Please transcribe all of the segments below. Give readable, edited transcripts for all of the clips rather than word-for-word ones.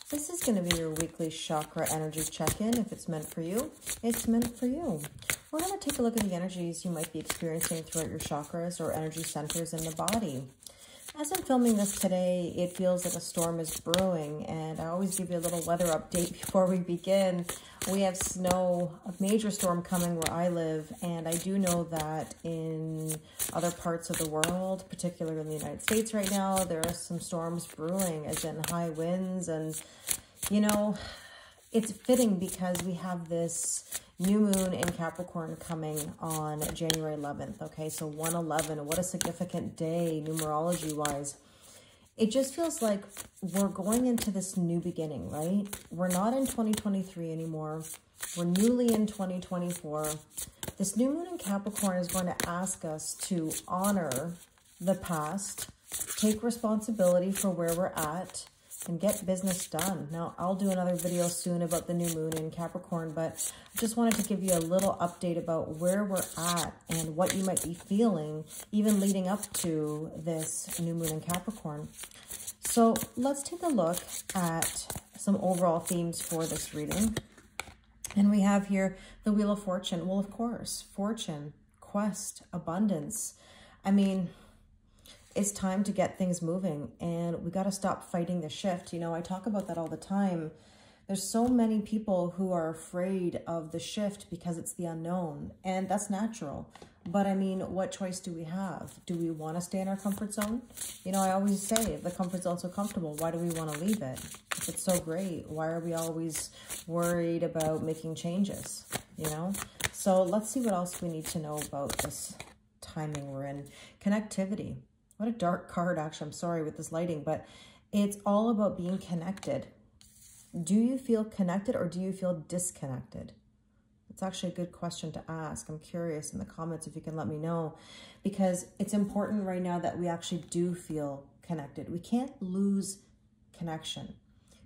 This is going to be your weekly chakra energy check-in. If it's meant for you, it's meant for you. We're going to take a look at the energies you might be experiencing throughout your chakras or energy centers in the body. As I'm filming this today, it feels like a storm is brewing, and I always give you a little weather update before we begin. We have snow, a major storm coming where I live, and I do know that in other parts of the world, particularly in the United States right now, there are some storms brewing, as in high winds, and, you know, it's fitting because we have this new moon in Capricorn coming on January 11th, okay? So 1/11, what a significant day numerology-wise. It just feels like we're going into this new beginning, right? We're not in 2023 anymore. We're newly in 2024. This new moon in Capricorn is going to ask us to honor the past, take responsibility for where we're at, and get business done. Now, I'll do another video soon about the new moon in Capricorn, but I just wanted to give you a little update about where we're at and what you might be feeling, even leading up to this new moon in Capricorn. So let's take a look at some overall themes for this reading. And we have here the Wheel of Fortune. Well, of course, fortune, quest, abundance. I mean, it's time to get things moving, and we got to stop fighting the shift. You know, I talk about that all the time. There's so many people who are afraid of the shift because it's the unknown, and that's natural. But I mean, what choice do we have? Do we want to stay in our comfort zone? You know, I always say, if the comfort zone's so comfortable, why do we want to leave it? If it's so great, why are we always worried about making changes, you know? So let's see what else we need to know about this timing we're in. Connectivity. What a dark card, actually. I'm sorry with this lighting, but it's all about being connected. Do you feel connected or do you feel disconnected? It's actually a good question to ask. I'm curious in the comments if you can let me know, because it's important right now that we actually do feel connected. We can't lose connection,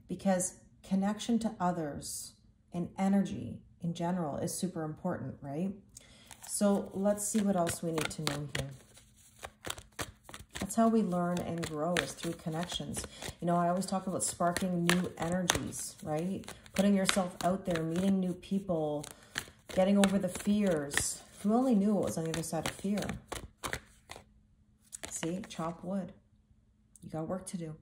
because connection to others and energy in general is super important, right? So let's see what else we need to know here. That's how we learn and grow, is through connections. You know, I always talk about sparking new energies, right? Putting yourself out there, meeting new people, getting over the fears. If we only knew what was on the other side of fear. See, chop wood. You got work to do.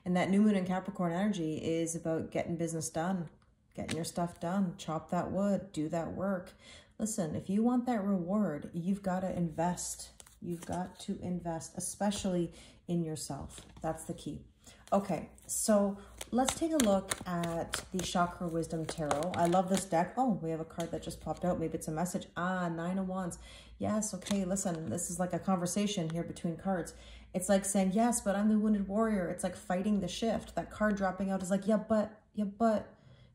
And that new moon in Capricorn energy is about getting business done, getting your stuff done. Chop that wood, do that work. Listen, if you want that reward, you've got to invest. You've got to invest, especially in yourself. That's the key. Okay, so let's take a look at the Chakra Wisdom Tarot. I love this deck. Oh, we have a card that just popped out. Maybe it's a message. Ah, Nine of Wands. Yes, okay, listen, this is like a conversation here between cards. It's like saying, yes, but I'm the wounded warrior. It's like fighting the shift. That card dropping out is like, yeah, but,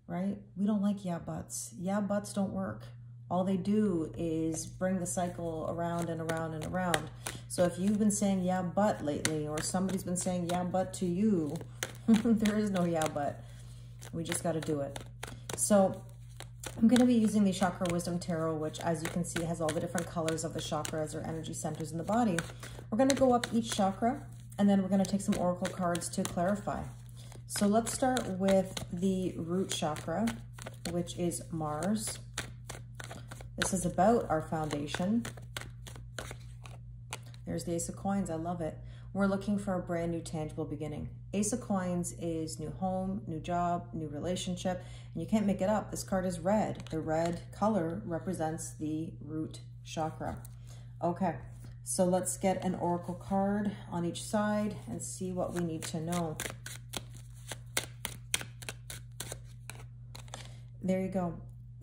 right? We don't like yeah, buts. Yeah, buts don't work. All they do is bring the cycle around and around and around. So if you've been saying yeah, but lately, or somebody's been saying yeah, but to you, there is no yeah, but. We just got to do it. So I'm going to be using the Chakra Wisdom Tarot, which, as you can see, has all the different colors of the chakras or energy centers in the body. We're going to go up each chakra, and then we're going to take some oracle cards to clarify. So let's start with the root chakra, which is Mars. This is about our foundation. There's the Ace of Coins. I love it. We're looking for a brand new tangible beginning. Ace of Coins is new home, new job, new relationship, and you can't make it up. This card is red. The red color represents the root chakra. Okay, so let's get an oracle card on each side and see what we need to know. There you go.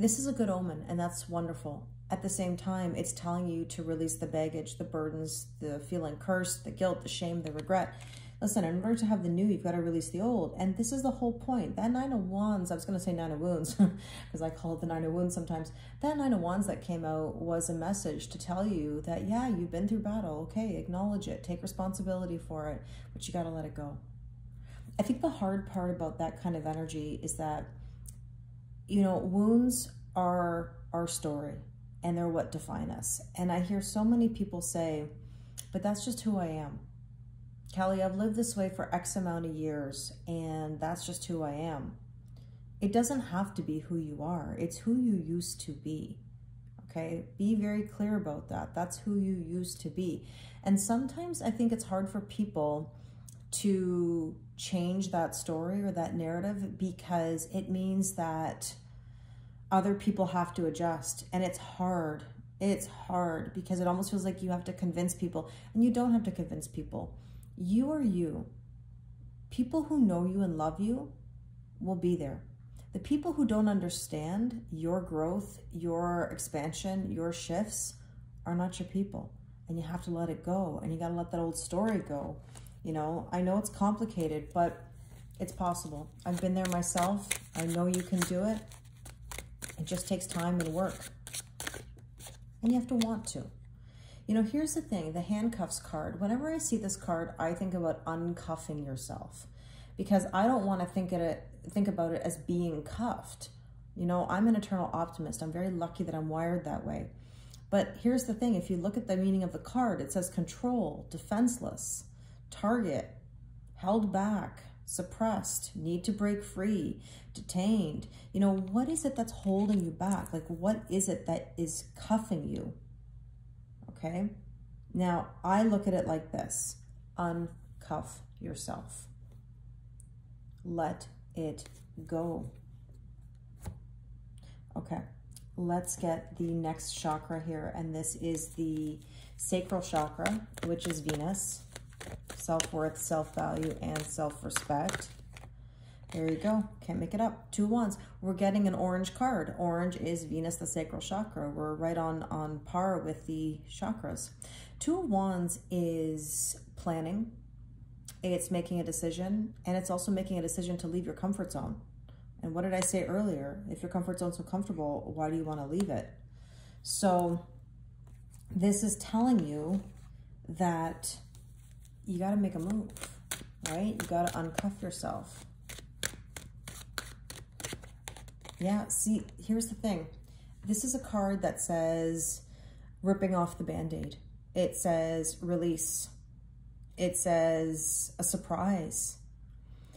This is a good omen, and that's wonderful. At the same time, it's telling you to release the baggage, the burdens, the feeling cursed, the guilt, the shame, the regret. Listen, in order to have the new, you've got to release the old. And this is the whole point. That Nine of Wands, I was going to say Nine of Wounds, because I call it the Nine of Wounds sometimes. That Nine of Wands that came out was a message to tell you that, yeah, you've been through battle. Okay, acknowledge it. Take responsibility for it. But you got to let it go. I think the hard part about that kind of energy is that, you know, wounds are our story, and they're what define us. And I hear so many people say, but that's just who I am. Kelly, I've lived this way for X amount of years, and that's just who I am. It doesn't have to be who you are. It's who you used to be. Okay? Be very clear about that. That's who you used to be. And sometimes I think it's hard for people to change that story or that narrative because it means that other people have to adjust. And it's hard. It's hard because it almost feels like you have to convince people. And you don't have to convince people. You are you. People who know you and love you will be there. The people who don't understand your growth, your expansion, your shifts are not your people. And you have to let it go. And you got to let that old story go. You know, I know it's complicated, but it's possible. I've been there myself. I know you can do it. It just takes time and work. And you have to want to. You know, here's the thing, the handcuffs card. Whenever I see this card, I think about uncuffing yourself because I don't want to think about it as being cuffed. You know, I'm an eternal optimist. I'm very lucky that I'm wired that way. But here's the thing, if you look at the meaning of the card, it says control, defenseless, target, held back, suppressed, need to break free, detained. You know, what is it that's holding you back? Like, what is it that is cuffing you? Okay? Now, I look at it like this. Uncuff yourself. Let it go. Okay. Let's get the next chakra here. And this is the sacral chakra, which is Venus. Self-worth, self-value, and self-respect. There you go. Can't make it up. 2 wands. We're getting an orange card. Orange is Venus, the sacral chakra. We're right on par with the chakras. 2 wands is planning. It's making a decision. And it's also making a decision to leave your comfort zone. And what did I say earlier? If your comfort zone's so comfortable, why do you want to leave it? So this is telling you that you got to make a move, right? You got to uncuff yourself. Yeah, see, here's the thing. This is a card that says ripping off the Band-Aid. It says release. It says a surprise.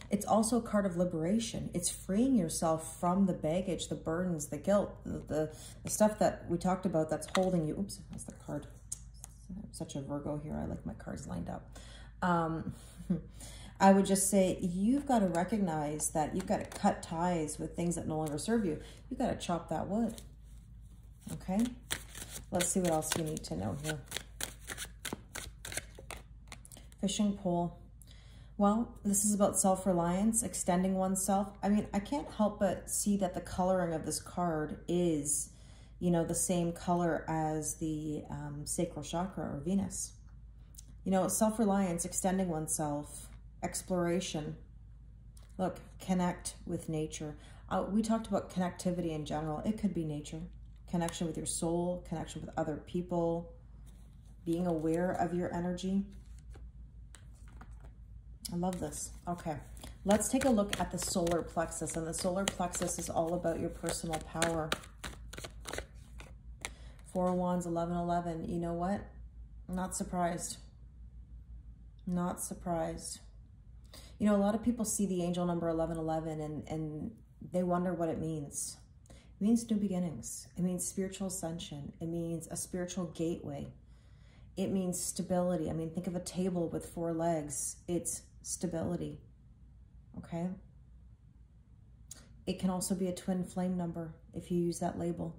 It's also a card of liberation. It's freeing yourself from the baggage, the burdens, the guilt, the stuff that we talked about that's holding you. Oops, that's the card. I'm such a Virgo here. I like my cards lined up. I would just say you've got to recognize that you've got to cut ties with things that no longer serve you. You've got to chop that wood. Okay? Let's see what else you need to know here. Fishing pole. Well, this is about self-reliance, extending oneself. I mean, I can't help but see that the coloring of this card is, you know, the same color as the sacral chakra or Venus. You know, self-reliance, extending oneself, exploration. Look, connect with nature. We talked about connectivity in general. It could be nature. Connection with your soul, connection with other people, being aware of your energy. I love this. Okay, let's take a look at the solar plexus. And the solar plexus is all about your personal power. 4 of Wands, 1111. You know what? I'm not surprised. Not surprised. You know, a lot of people see the angel number 1111 and they wonder what it means. It means new beginnings. It means spiritual ascension. It means a spiritual gateway. It means stability. I mean, think of a table with 4 legs. It's stability. Okay? It can also be a twin flame number if you use that label.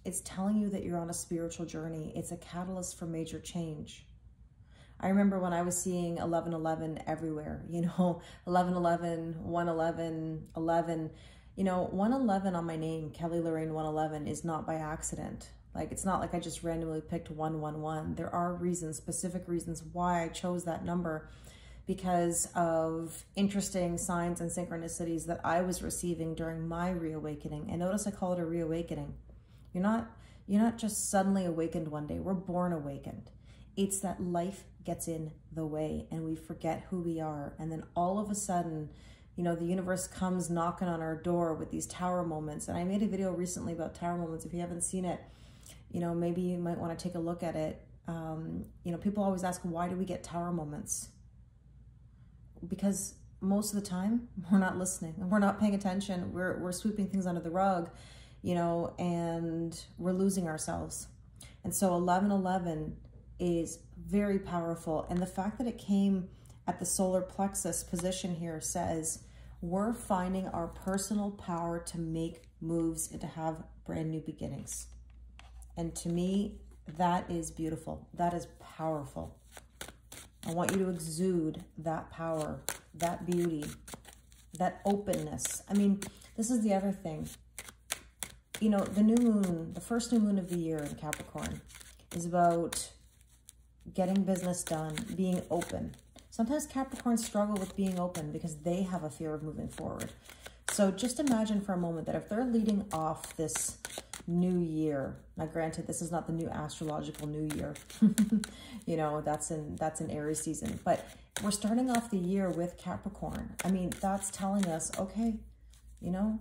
It's telling you that you're on a spiritual journey. It's a catalyst for major change. I remember when I was seeing 1111 everywhere, you know, 1111, 111, 11. You know, 111 on my name, Kelly Lorraine 111, is not by accident. Like, it's not like I just randomly picked 111. There are reasons, specific reasons why I chose that number, because of interesting signs and synchronicities that I was receiving during my reawakening. And notice I call it a reawakening. You're not just suddenly awakened one day. We're born awakened. It's that life gets in the way and we forget who we are. And then all of a sudden, you know, the universe comes knocking on our door with these tower moments. And I made a video recently about tower moments. If you haven't seen it, you know, maybe you might want to take a look at it. You know, people always ask, why do we get tower moments? Because most of the time we're not listening and we're not paying attention. We're sweeping things under the rug, you know, and we're losing ourselves. And so 1111 is very powerful. And the fact that it came at the solar plexus position here says we're finding our personal power to make moves and to have brand new beginnings. And to me, that is beautiful. That is powerful. I want you to exude that power, that beauty, that openness. I mean, this is the other thing. You know, the new moon, the first new moon of the year in Capricorn is about getting business done, being open. Sometimes Capricorns struggle with being open because they have a fear of moving forward. So just imagine for a moment that if they're leading off this new year, now granted, this is not the new astrological new year, you know, that's in Aries season, but we're starting off the year with Capricorn. I mean, that's telling us, okay, you know,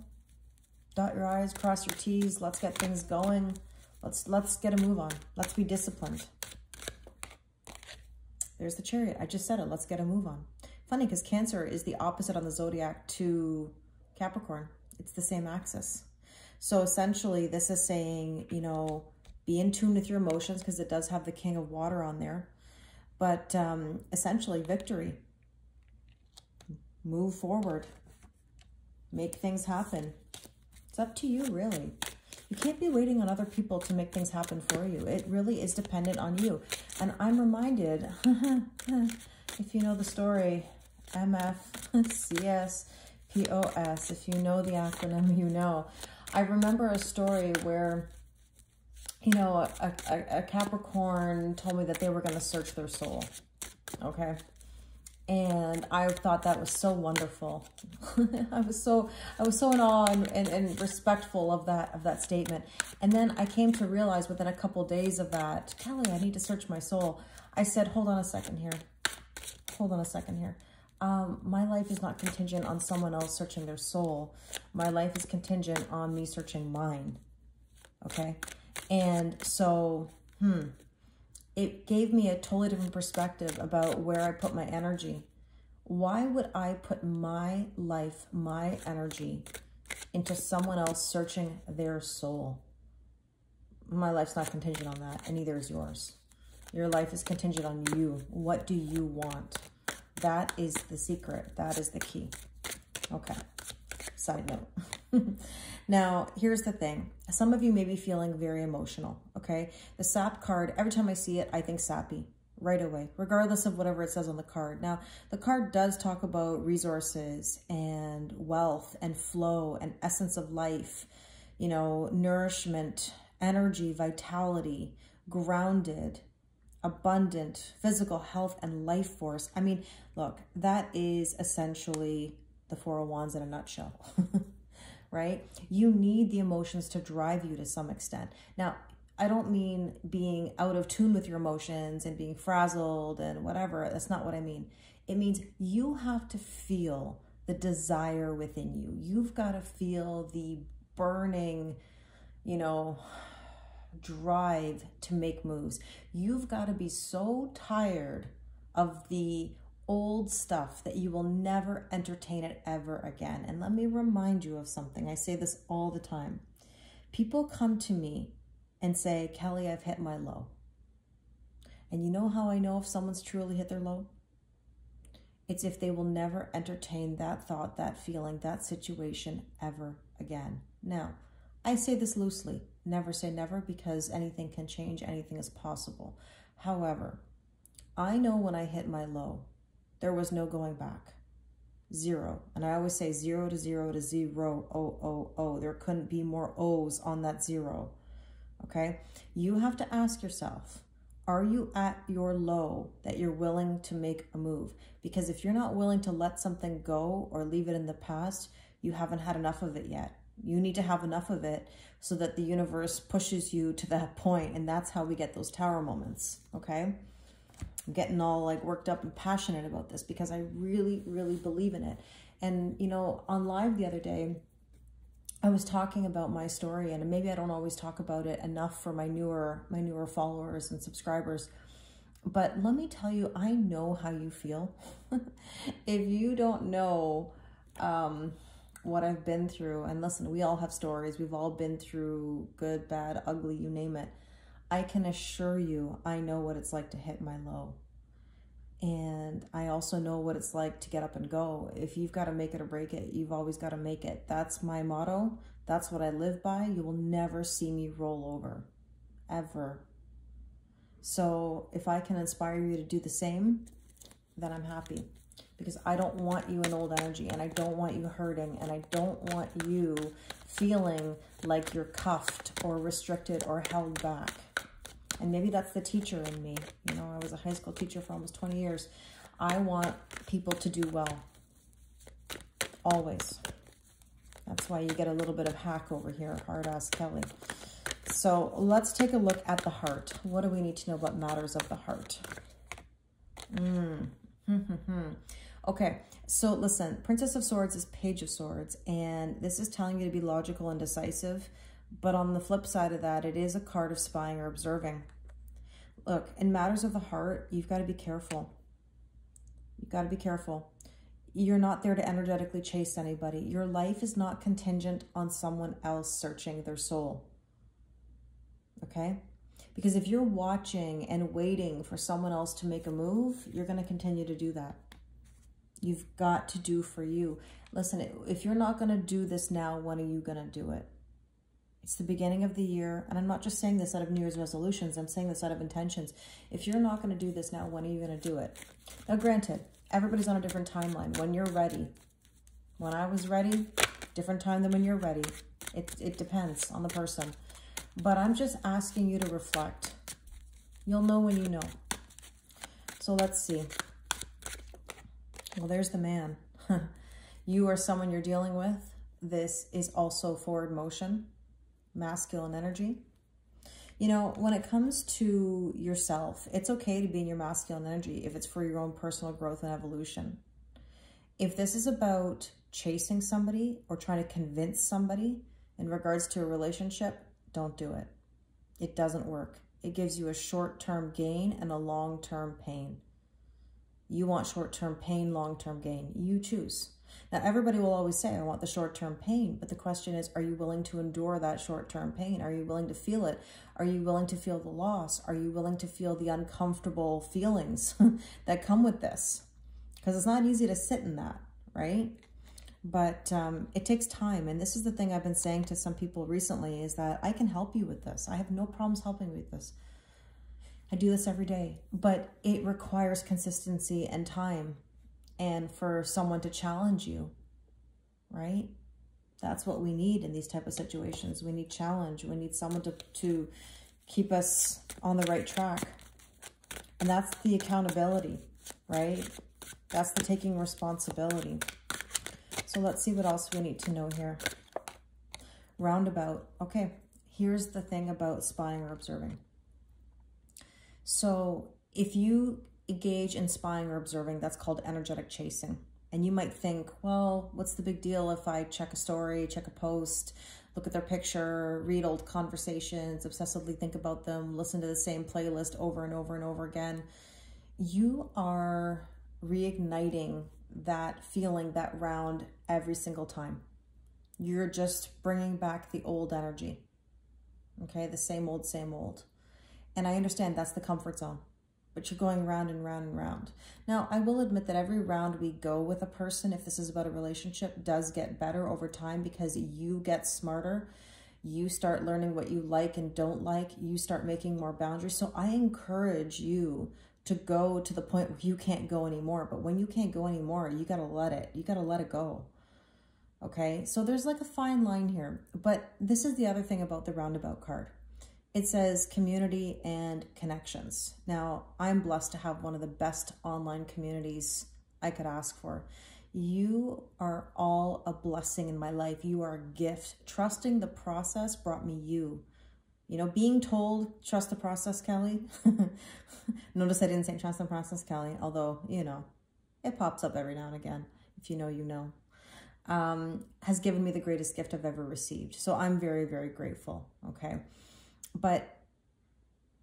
dot your I's, cross your T's, let's get things going. Let's get a move on. Let's be disciplined. There's the Chariot. I just said it. Let's get a move on. Funny, because Cancer is the opposite on the zodiac to Capricorn. It's the same axis. So essentially, this is saying, you know, be in tune with your emotions, because it does have the King of Water on there. But essentially, victory. Move forward. Make things happen. It's up to you, really. You can't be waiting on other people to make things happen for you. It really is dependent on you. And I'm reminded, if you know the story, MFCSPOS, if you know the acronym, you know. I remember a story where, you know, a Capricorn told me that they were going to search their soul, okay? And I thought that was so wonderful. I was so in awe and respectful of that statement. And then I came to realize within a couple of days of that, Kelly, I need to search my soul. I said, hold on a second here. Hold on a second here. My life is not contingent on someone else searching their soul. My life is contingent on me searching mine. Okay? And so, it gave me a totally different perspective about where I put my energy. Why would I put my life, my energy into someone else searching their soul? My life's not contingent on that, and neither is yours. Your life is contingent on you. What do you want? That is the secret. That is the key. Okay. Side note. Now, here's the thing. Some of you may be feeling very emotional, okay? The sap card, every time I see it, I think sappy right away, regardless of whatever it says on the card. Now, the card does talk about resources and wealth and flow and essence of life, you know, nourishment, energy, vitality, grounded, abundant, physical health, and life force. I mean, look, that is essentially the Four of Wands in a nutshell, right? You need the emotions to drive you to some extent. Now, I don't mean being out of tune with your emotions and being frazzled and whatever. That's not what I mean. It means you have to feel the desire within you. You've got to feel the burning, you know, drive to make moves. You've got to be so tired of the old stuff that you will never entertain it ever again. And let me remind you of something. I say this all the time. People come to me and say, Kelly, I've hit my low. And you know how I know if someone's truly hit their low? It's if they will never entertain that thought, that feeling, that situation ever again. Now, I say this loosely. Never say never, because anything can change. Anything is possible. However, I know when I hit my low, there was no going back. Zero. And I always say 0 to 0 to 0, O. There couldn't be more O's on that 0. Okay? You have to ask yourself, are you at your low that you're willing to make a move? Because if you're not willing to let something go or leave it in the past, you haven't had enough of it yet. You need to have enough of it so that the universe pushes you to that point, and that's how we get those tower moments, okay? I'm getting all like worked up and passionate about this because I really, really believe in it. And, you know, on live the other day, I was talking about my story, and maybe I don't always talk about it enough for my newer followers and subscribers. But let me tell you, I know how you feel. If you don't know what I've been through, and listen, we all have stories. We've all been through good, bad, ugly, you name it. I can assure you, I know what it's like to hit my low. And I also know what it's like to get up and go. If you've got to make it or break it, you've always got to make it. That's my motto. That's what I live by. You will never see me roll over, ever. So if I can inspire you to do the same, then I'm happy. Because I don't want you in old energy, and I don't want you hurting, and I don't want you feeling like you're cuffed or restricted or held back. And maybe that's the teacher in me. You know, I was a high school teacher for almost 20 years. I want people to do well. Always. That's why you get a little bit of hack over here, hard-ass Kelly. So let's take a look at the heart. What do we need to know about matters of the heart? Okay, so listen, Princess of Swords is Page of Swords, and this is telling you to be logical and decisive. But on the flip side of that, it is a card of spying or observing. Look, in matters of the heart, you've got to be careful. You've got to be careful. You're not there to energetically chase anybody. Your life is not contingent on someone else searching their soul. Okay? Because if you're watching and waiting for someone else to make a move, you're going to continue to do that. You've got to do for you. Listen, if you're not going to do this now, when are you going to do it? It's the beginning of the year, and I'm not just saying this out of New Year's resolutions, I'm saying this out of intentions. If you're not going to do this now, when are you going to do it? Now, granted, everybody's on a different timeline. When you're ready. When I was ready, different time than when you're ready. It depends on the person. But I'm just asking you to reflect. You'll know when you know. So let's see. Well, there's the man. You are someone you're dealing with. This is also forward motion. Masculine energy. You know, when it comes to yourself, it's okay to be in your masculine energy if it's for your own personal growth and evolution. If this is about chasing somebody or trying to convince somebody in regards to a relationship, don't do it. It doesn't work. It gives you a short-term gain and a long-term pain. You want short-term pain, long-term gain. You choose. Now, everybody will always say, I want the short-term pain. But the question is, are you willing to endure that short-term pain? Are you willing to feel it? Are you willing to feel the loss? Are you willing to feel the uncomfortable feelings that come with this? Because it's not easy to sit in that, right? But it takes time. And this is the thing I've been saying to some people recently, is that I can help you with this. I have no problems helping you with this. I do this every day. But it requires consistency and time. And for someone to challenge you, right? That's what we need in these type of situations. We need challenge. We need someone to keep us on the right track. And that's the accountability, right? That's the taking responsibility. So let's see what else we need to know here. Roundabout. Okay, here's the thing about spying or observing. So if you engage in spying or observing, that's called energetic chasing. And you might think, well, what's the big deal if I check a story, check a post, look at their picture, read old conversations, obsessively think about them, listen to the same playlist over and over and over again? You are reigniting that feeling, that round every single time. You're just bringing back the old energy. Okay, the same old, same old. And I understand that's the comfort zone. But you're going round and round and round. Now, I will admit that every round we go with a person, if this is about a relationship, does get better over time because you get smarter. You start learning what you like and don't like. You start making more boundaries. So I encourage you to go to the point where you can't go anymore. But when you can't go anymore, you got to let it. You got to let it go. Okay? So there's like a fine line here. But this is the other thing about the roundabout card. It says community and connections. Now, I'm blessed to have one of the best online communities I could ask for. You are all a blessing in my life. You are a gift. Trusting the process brought me you. You know, being told, trust the process, Kelly. Notice I didn't say trust the process, Kelly, although, you know, it pops up every now and again. If you know, you know. has given me the greatest gift I've ever received. So I'm very, very grateful, okay? But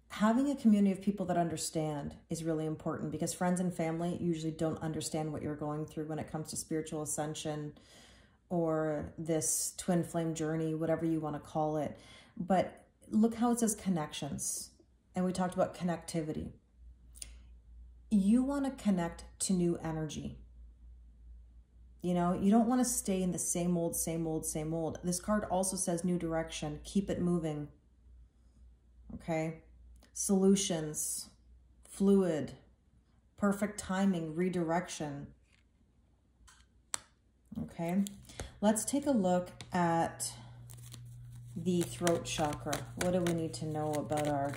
having a community of people that understand is really important, because friends and family usually don't understand what you're going through when it comes to spiritual ascension or this twin flame journey, whatever you want to call it. But look how it says connections. And we talked about connectivity. You want to connect to new energy. You know, you don't want to stay in the same old, same old, same old. This card also says new direction. Keep it moving. Okay? Solutions, fluid, perfect timing, redirection. Okay? Let's take a look at the throat chakra. What do we need to know about our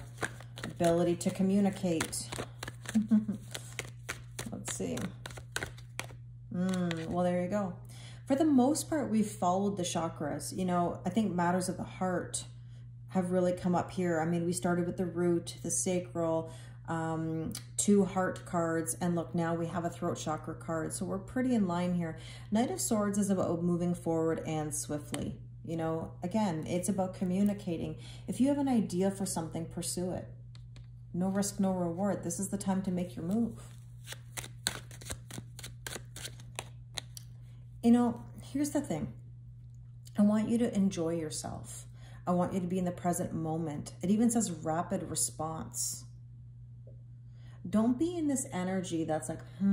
ability to communicate? Let's see. Well, there you go. For the most part, we've followed the chakras. You know, I think matters of the heart have really come up here. I mean, we started with the root, the sacral, 2 heart cards, and look, now we have a throat chakra card. So we're pretty in line here. Knight of Swords is about moving forward and swiftly. You know, again, it's about communicating. If you have an idea for something, pursue it. No risk, no reward. This is the time to make your move. You know, here's the thing. I want you to enjoy yourself. I want you to be in the present moment. It even says rapid response. Don't be in this energy that's like, I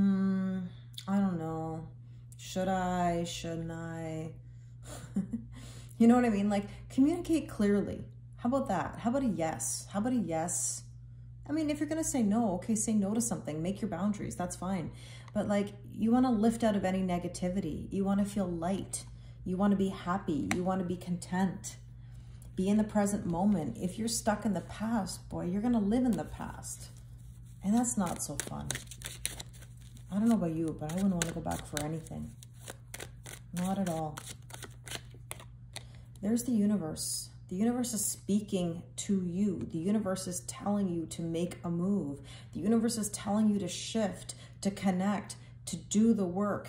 don't know. Should I? Shouldn't I? You know what I mean? Like, communicate clearly. How about that? How about a yes? How about a yes? I mean, if you're going to say no, okay, say no to something. Make your boundaries. That's fine. But like, you want to lift out of any negativity. You want to feel light. You want to be happy. You want to be content. Be in the present moment. If you're stuck in the past, boy, you're going to live in the past. And that's not so fun. I don't know about you, but I wouldn't want to go back for anything. Not at all. There's the universe. The universe is speaking to you. The universe is telling you to make a move. The universe is telling you to shift, to connect, to do the work.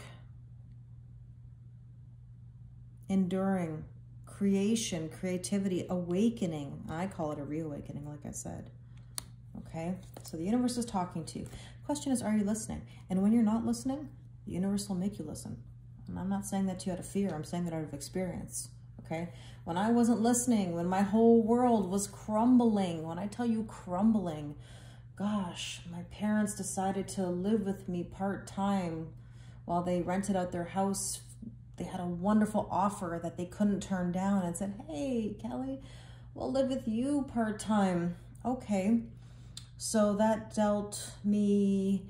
Enduring, creation, creativity, awakening. I call it a reawakening, like I said. Okay? So the universe is talking to you. Question is, are you listening? And when you're not listening, the universe will make you listen. And I'm not saying that to you out of fear. I'm saying that out of experience. Okay? When I wasn't listening, when my whole world was crumbling, when I tell you crumbling, gosh, my parents decided to live with me part-time while they rented out their house. They had a wonderful offer that they couldn't turn down and said, hey, Kelly, we'll live with you part-time. Okay. So that dealt me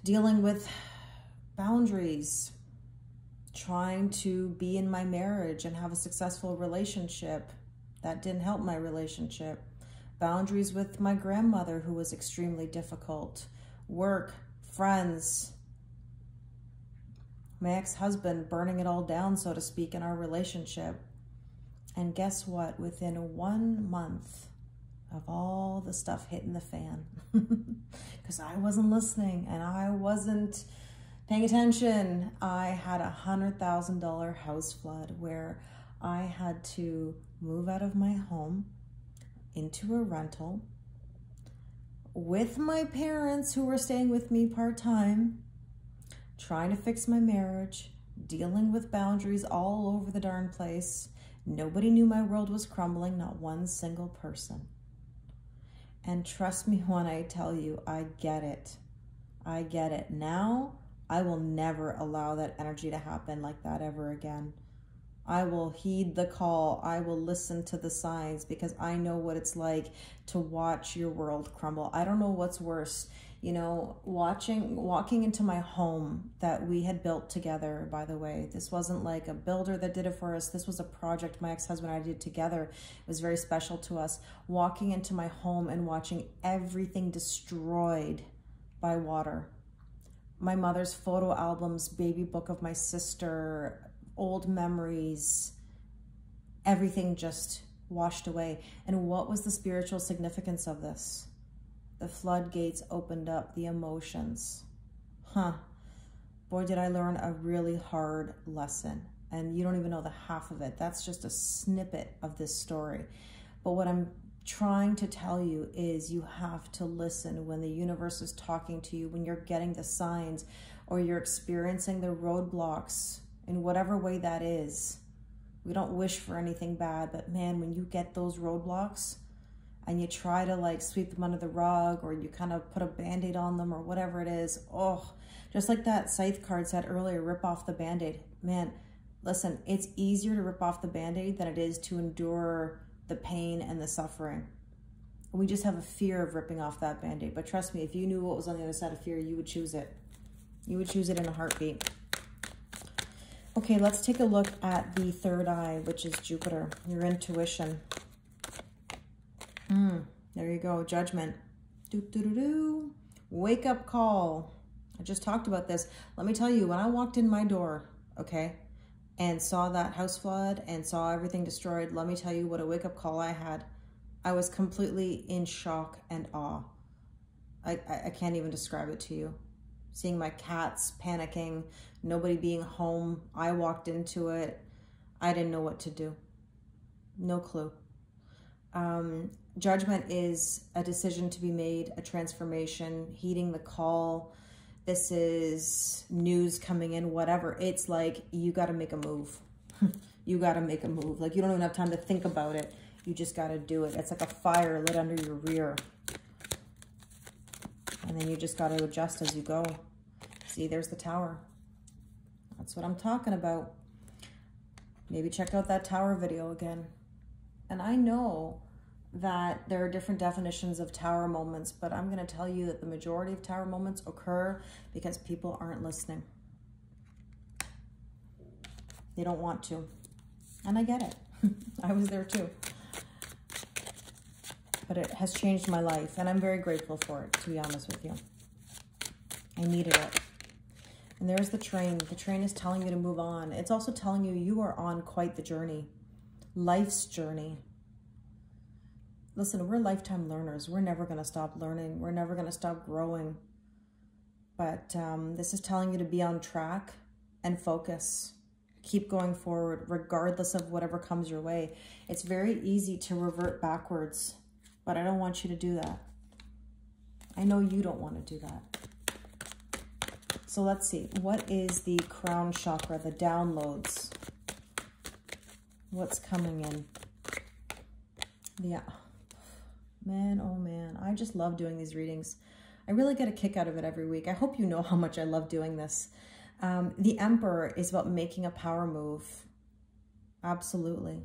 dealing with boundaries, trying to be in my marriage and have a successful relationship. That didn't help my relationship. Boundaries with my grandmother, who was extremely difficult. Work, friends, my ex-husband burning it all down, so to speak, in our relationship. And guess what? Within 1 month of all the stuff hitting the fan, because I wasn't listening and I wasn't paying attention, I had $100,000 house flood where I had to move out of my home into a rental with my parents who were staying with me part-time, trying to fix my marriage, dealing with boundaries all over the darn place. Nobody knew my world was crumbling, not one single person. And trust me when I tell you, I get it. I get it. Now, I will never allow that energy to happen like that ever again. I will heed the call. I will listen to the signs, because I know what it's like to watch your world crumble. I don't know what's worse. You know, walking into my home that we had built together, by the way. This wasn't like a builder that did it for us. This was a project my ex-husband and I did together. It was very special to us. Walking into my home and watching everything destroyed by water. My mother's photo albums, baby book of my sister, old memories, everything just washed away. And what was the spiritual significance of this? The floodgates opened up, the emotions. boy, did I learn a really hard lesson. And you don't even know the half of it. That's just a snippet of this story. But what I'm trying to tell you is you have to listen when the universe is talking to you, when you're getting the signs or you're experiencing the roadblocks in whatever way that is. We don't wish for anything bad, but man, when you get those roadblocks and you try to like sweep them under the rug, or you kind of put a band-aid on them or whatever it is, oh, just like that scythe card said earlier, rip off the band-aid. Man, listen, it's easier to rip off the band-aid than it is to endure the pain and the suffering. We just have a fear of ripping off that band-aid. But trust me, if you knew what was on the other side of fear, you would choose it. You would choose it in a heartbeat. Okay, let's take a look at the third eye, which is Jupiter, your intuition. There you go, judgment. Wake up call. I just talked about this. Let me tell you, when I walked in my door, okay, and saw that house flood and saw everything destroyed, let me tell you what a wake up call I had. I was completely in shock and awe. I can't even describe it to you. Seeing my cats panicking, nobody being home. I walked into it. I didn't know what to do. No clue. Judgment is a decision to be made, a transformation, heeding the call. This is news coming in, whatever. It's like, you got to make a move. You got to make a move. Like, you don't even have time to think about it. You just got to do it. It's like a fire lit under your rear. And then you just got to adjust as you go. See, there's the tower. That's what I'm talking about. Maybe check out that tower video again. And I know that there are different definitions of tower moments, but I'm going to tell you that the majority of tower moments occur because people aren't listening. They don't want to. And I get it. I was there too. But it has changed my life, and I'm very grateful for it, to be honest with you. I needed it. And there's the train. The train is telling you to move on. It's also telling you you are on quite the journey. Life's journey. Listen, we're lifetime learners. We're never going to stop learning. We're never going to stop growing. But this is telling you to be on track and focus. Keep going forward, regardless of whatever comes your way. It's very easy to revert backwards, but I don't want you to do that. I know you don't want to do that. So let's see. What is the crown chakra, the downloads? What's coming in? Yeah. Man, oh man. I just love doing these readings. I really get a kick out of it every week. I hope you know how much I love doing this. The Emperor is about making a power move. Absolutely.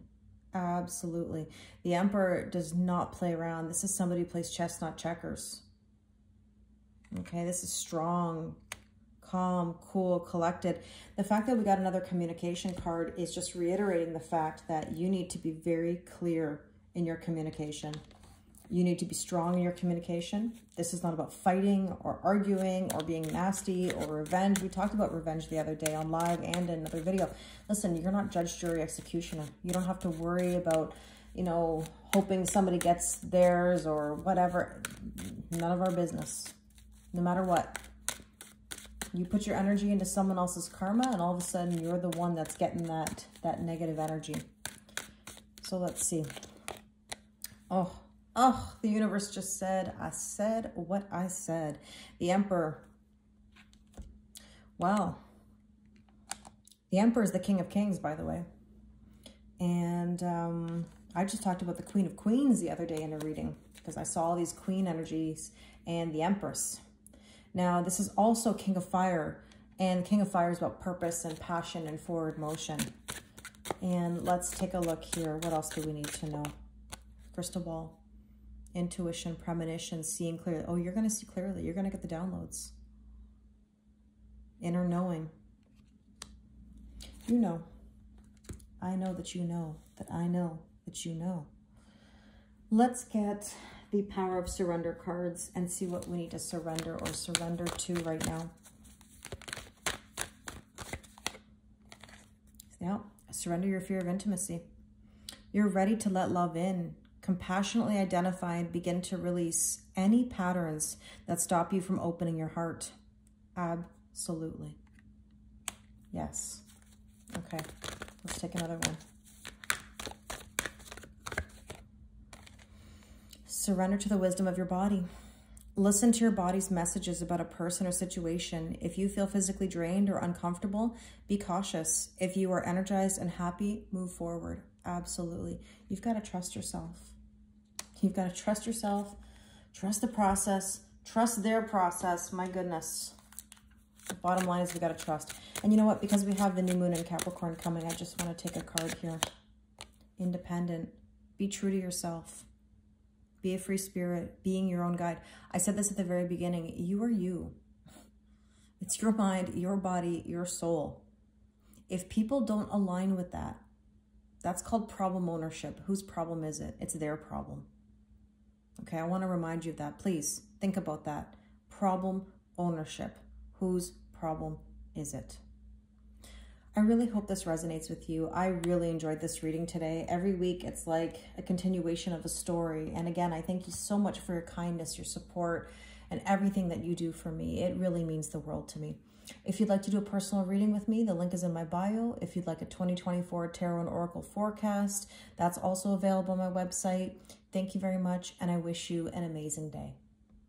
Absolutely. The Emperor does not play around. This is somebody who plays chess, not checkers. Okay, this is strong, calm, cool, collected. The fact that we got another communication card is just reiterating the fact that you need to be very clear in your communication. You need to be strong in your communication. This is not about fighting or arguing or being nasty or revenge. We talked about revenge the other day on live and in another video. Listen, you're not judge, jury, executioner. You don't have to worry about, you know, hoping somebody gets theirs or whatever. None of our business. No matter what. You put your energy into someone else's karma, and all of a sudden you're the one that's getting that negative energy. So let's see. Oh, the universe just said, I said what I said. The Emperor. Wow. The Emperor is the King of Kings, by the way. And I just talked about the Queen of Queens the other day in a reading, because I saw all these queen energies and the Empress. Now, this is also King of Fire, and King of Fire is about purpose and passion and forward motion. And let's take a look here. What else do we need to know? Crystal ball. Intuition, premonition, seeing clearly. Oh, you're going to see clearly. You're going to get the downloads. Inner knowing. You know. I know that you know that I know that you know. Let's get the Power of Surrender cards and see what we need to surrender or surrender to right now. Yeah, surrender your fear of intimacy. You're ready to let love in. Compassionately identify and begin to release any patterns that stop you from opening your heart. Absolutely. Yes. Okay, let's take another one. Surrender to the wisdom of your body. Listen to your body's messages about a person or situation. If you feel physically drained or uncomfortable, be cautious. If you are energized and happy, move forward. Absolutely. You've got to trust yourself. You've got to trust yourself, trust the process, trust their process. My goodness. The bottom line is we got to trust. And you know what? Because we have the new moon in Capricorn coming, I just want to take a card here. Independent. Be true to yourself. Be a free spirit, being your own guide. I said this at the very beginning. You are you. It's your mind, your body, your soul. If people don't align with that, that's called problem ownership. Whose problem is it? It's their problem. Okay, I want to remind you of that. Please think about that. Problem ownership. Whose problem is it? I really hope this resonates with you. I really enjoyed this reading today. Every week, it's like a continuation of a story. And again, I thank you so much for your kindness, your support, and everything that you do for me. It really means the world to me. If you'd like to do a personal reading with me, the link is in my bio. If you'd like a 2024 Tarot and Oracle forecast, that's also available on my website. Thank you very much, and I wish you an amazing day.